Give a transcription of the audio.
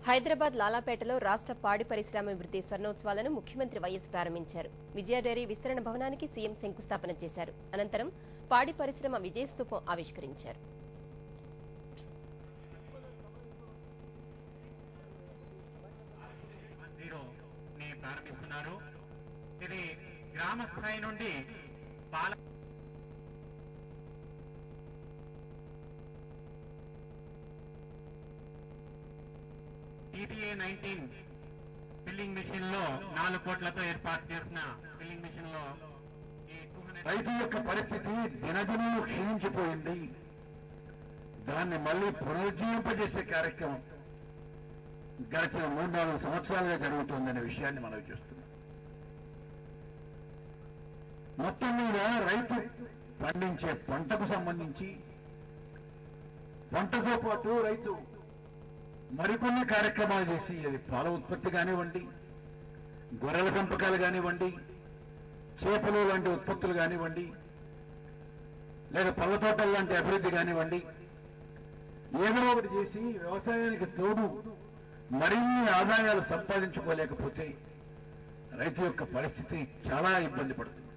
హైదరాబాద్ లాలాపేటలో రాష్ట్ర పాడి పరిశ్రమాభివృద్ధి స్వర్ణోత్సవాలను ముఖ్యమంత్రి వైఎస్ ప్రారంభించారు. విజయ డైరీ విస్తరణ భవనానికి సీఎం శంకుస్థాపన చేశారు. అనంతరం పాడి పరిశ్రమ విజయస్తూపం ఆవిష్కరించారు. ఇది గ్రామ స్థాయి నుండి TTA 19 ఫిల్లింగ్ మిషన్ లో 4 కోట్లతో ఏర్పాటు చేసిన ఫిల్లింగ్ మిషన్ లో రైతు యొక్క పరిస్థితి దినదినం క్షీణించిపోయింది. దాన్ని మళ్లీ పునరుజ్జీవింపజేసే కార్యక్రమం గడిచిన 3-4 సంవత్సరాలుగా జరుగుతోందనే విషయాన్ని మనం చూస్తున్నాం. మొత్తం మీద రైతు పండించే పంటకు సంబంధించి పంటతో పాటు రైతు మరికొన్ని కార్యక్రమాలు చేసి, అది పాల ఉత్పత్తి కానివ్వండి, గొర్రెల పెంపకాలు కానివ్వండి, చేపలు లాంటి ఉత్పత్తులు కానివ్వండి, లేదా పళ్ళ తోటల లాంటి అభివృద్ధి కానివ్వండి, ఏదో ఒకటి చేసి వ్యవసాయానికి తోడు మరిన్ని ఆదాయాలు సంపాదించుకోలేకపోతే రైతు యొక్క పరిస్థితి చాలా ఇబ్బంది పడుతుంది.